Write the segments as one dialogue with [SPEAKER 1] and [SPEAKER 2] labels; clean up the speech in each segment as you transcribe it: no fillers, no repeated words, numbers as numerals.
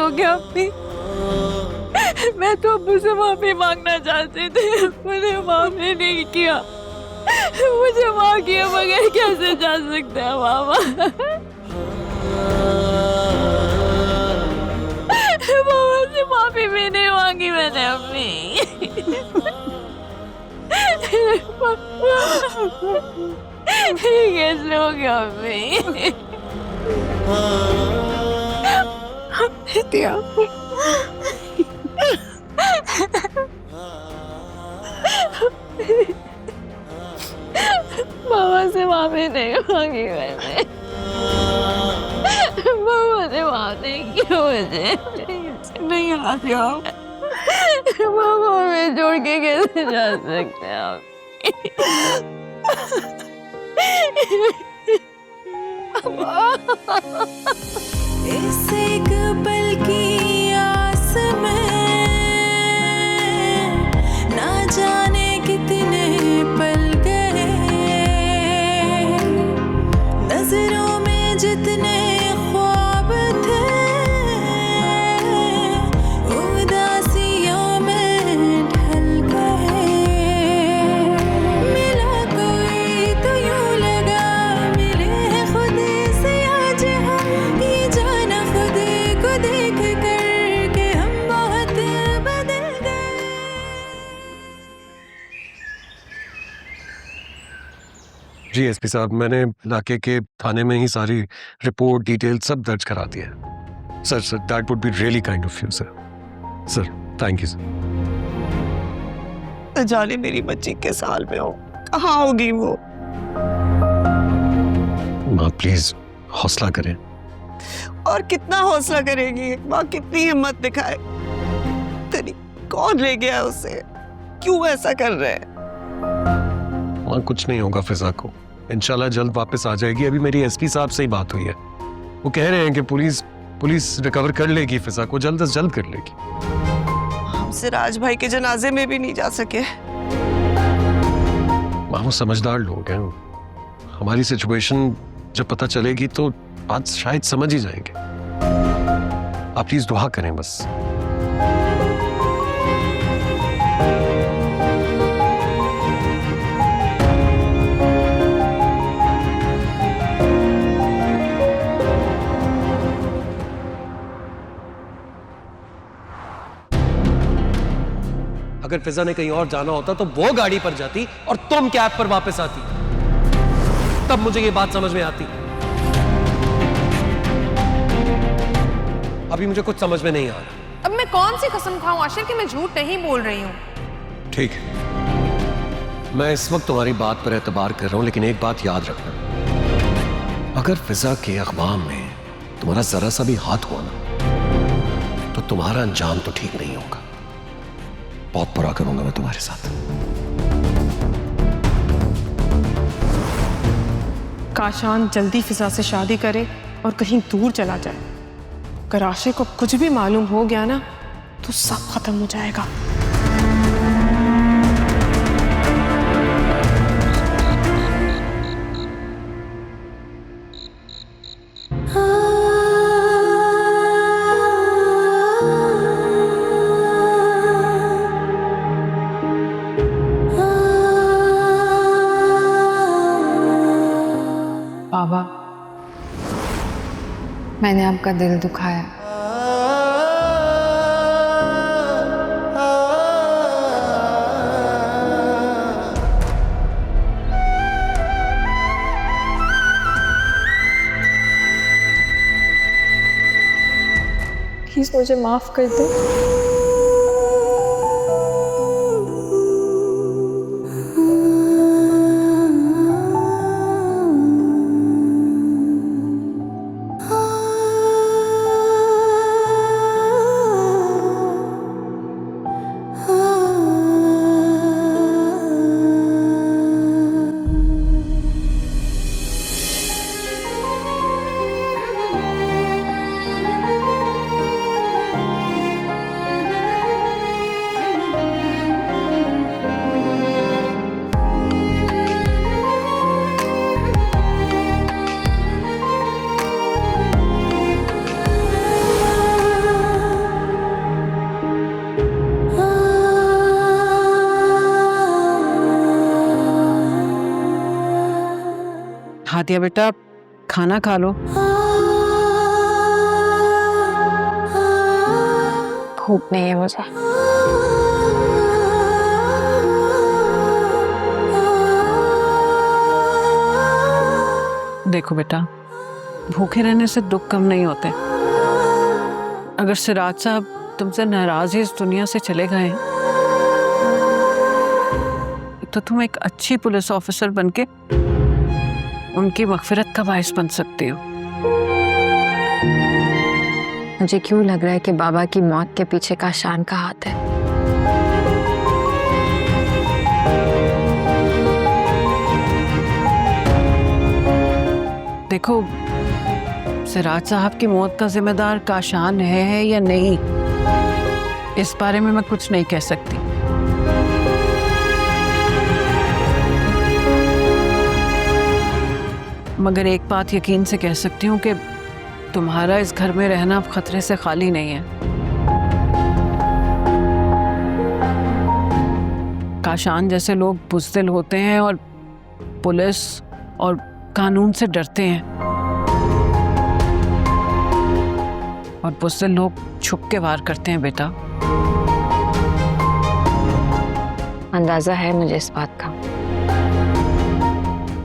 [SPEAKER 1] लोगे अम्मी? मैं तो अब्बू से माफी मांगना चाहती थी, मुझे माफी नहीं किया। मुझे माँ किए बगैर कैसे जा सकते हैं मामा? मामा से माफी भी नहीं मांगी मैंने अम्मी। कैसे हो गया अम्मी? दिया मामा से माफी नहीं मांगी मैंने। मामा ने माफ नहीं किया मुझे। नहीं आती आप। मामा में जोड़ के कैसे जा सकते हैं आप?
[SPEAKER 2] इस एक पल की आस में ना जाने कितने पल गए, नजरों में जितने ख्वाब थे उदासियों में ढल गए। मिला कोई तो यूं लगा मिले हैं खुद से आज हम, ये जाना खुद को देख कर के हम बहुत बदल गए।
[SPEAKER 3] जी एसपी साहब, मैंने इलाके के थाने में ही सारी रिपोर्ट डिटेल सब दर्ज करा दी है। Sir that would be really kind of you sir. Thank you sir.
[SPEAKER 4] न जाने मेरी बच्ची किस हाल में हो, कहाँ होगी वो?
[SPEAKER 3] माँ प्लीज हौसला करें।
[SPEAKER 4] और कितना हौसला करेगी माँ, कितनी हिम्मत दिखाए। तेरी कौन ले गया उसे? क्यों ऐसा कर रहे हैं?
[SPEAKER 3] माँ कुछ नहीं होगा फिजा को, इंशाल्लाह जल्द वापस आ जाएगी। अभी मेरी एसपी साहब से ही बात हुई है, वो कह रहे हैं कि पुलिस रिकवर कर लेगी फिजा को, जल्द से जल्द कर लेगी।
[SPEAKER 4] हम सिराज भाई के जनाजे में भी नहीं जा सके।
[SPEAKER 3] माँ वो समझदार लोग हैं, हमारी सिचुएशन जब पता चलेगी तो बात शायद समझ ही जाएंगे। आप प्लीज दुआ करें बस।
[SPEAKER 5] अगर फिजा ने कहीं और जाना होता तो वो गाड़ी पर जाती और तुम कैब पर वापस आती, तब मुझे ये बात समझ में आती। अभी मुझे कुछ समझ में नहीं आ रहा।
[SPEAKER 6] अब मैं कौन सी कसम खाऊं आशिर कि मैं झूठ नहीं बोल रही हूँ।
[SPEAKER 3] ठीक है, मैं इस वक्त तुम्हारी बात पर एतबार कर रहा हूं, लेकिन एक बात याद रखना, अगर फिजा के अखबाम में तुम्हारा जरा सा भी हाथ हुआ ना, तो तुम्हारा अंजाम तो ठीक नहीं होगा। बहुत बुरा करूंगा मैं तुम्हारे साथ।
[SPEAKER 6] काशान जल्दी फिजा से शादी करे और कहीं दूर चला जाए। अगर आशिक को कुछ भी मालूम हो गया ना तो सब खत्म हो जाएगा।
[SPEAKER 7] बाबा, मैंने आपका दिल दुखाया।
[SPEAKER 1] प्लीज मुझे माफ कर दो।
[SPEAKER 8] दिया बेटा, खाना खा लो।
[SPEAKER 7] भूख नहीं है मुझे।
[SPEAKER 8] देखो बेटा, भूखे रहने से दुख कम नहीं होते। अगर सिराज साहब तुमसे नाराज ही इस दुनिया से चले गए तो तुम एक अच्छी पुलिस ऑफिसर बनके उनकी मगफिरत का बाइस बन सकती हो।
[SPEAKER 7] मुझे क्यों लग रहा है कि बाबा की मौत के पीछे काशान का हाथ है।
[SPEAKER 8] देखो, सिराज साहब की मौत का जिम्मेदार काशान है या नहीं, इस बारे में मैं कुछ नहीं कह सकती। मगर एक बात यकीन से कह सकती हूँ कि तुम्हारा इस घर में रहना अब खतरे से खाली नहीं है। काशान जैसे लोग बुज़दिल होते हैं और पुलिस और कानून से डरते हैं, और बुज़दिल लोग छुप के वार करते हैं बेटा।
[SPEAKER 7] अंदाजा है मुझे इस बात का।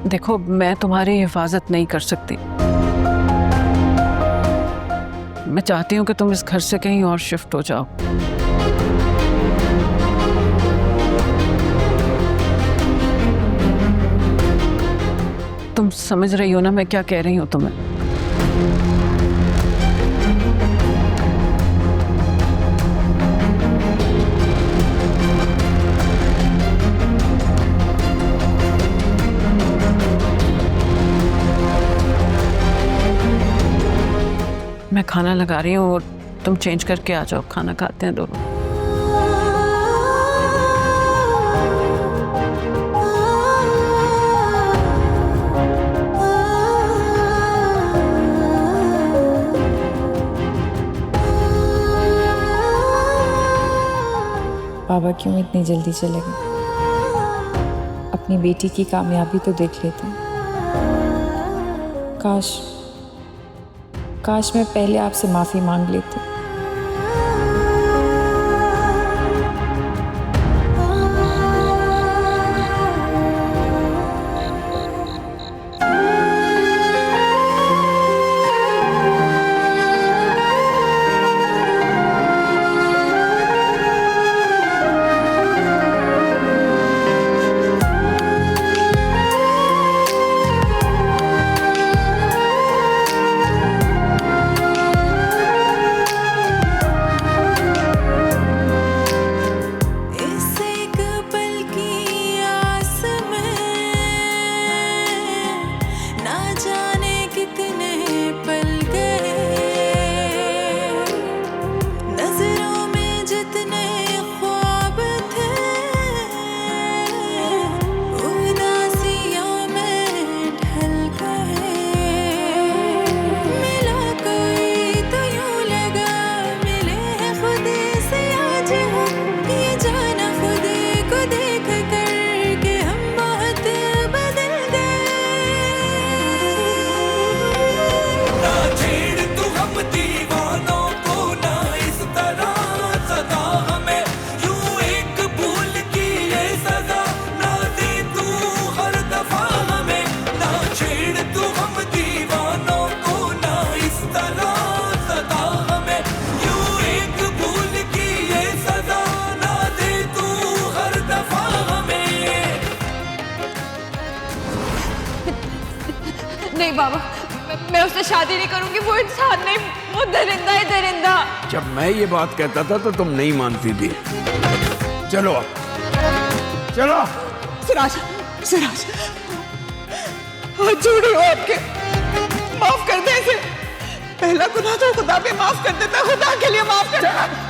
[SPEAKER 8] देखो, मैं तुम्हारी हिफाजत नहीं कर सकती। मैं चाहती हूँ कि तुम इस घर से कहीं और शिफ्ट हो जाओ। तुम समझ रही हो ना मैं क्या कह रही हूँ तुम्हें? मैं खाना लगा रही हूँ और तुम चेंज करके आ जाओ, खाना खाते हैं दोनों।
[SPEAKER 9] बाबा क्यों इतनी जल्दी चले गए? अपनी बेटी की कामयाबी तो देख लेते हैं। काश मैं पहले आपसे माफी मांग लेती।
[SPEAKER 1] नहीं बाबा, मैं उससे शादी नहीं करूंगी। वो इंसान नहीं, वो दरिंदा है, दरिंदा।
[SPEAKER 10] जब मैं ये बात कहता था तो तुम नहीं मानती थी। चलो अब, चलो।
[SPEAKER 4] सिराज, सिराज, हाथ जोड़े हो आपके, माफ कर दे इसे। पहला गुनाह तो खुदा पे माफ कर देता, खुदा के लिए माफ कर।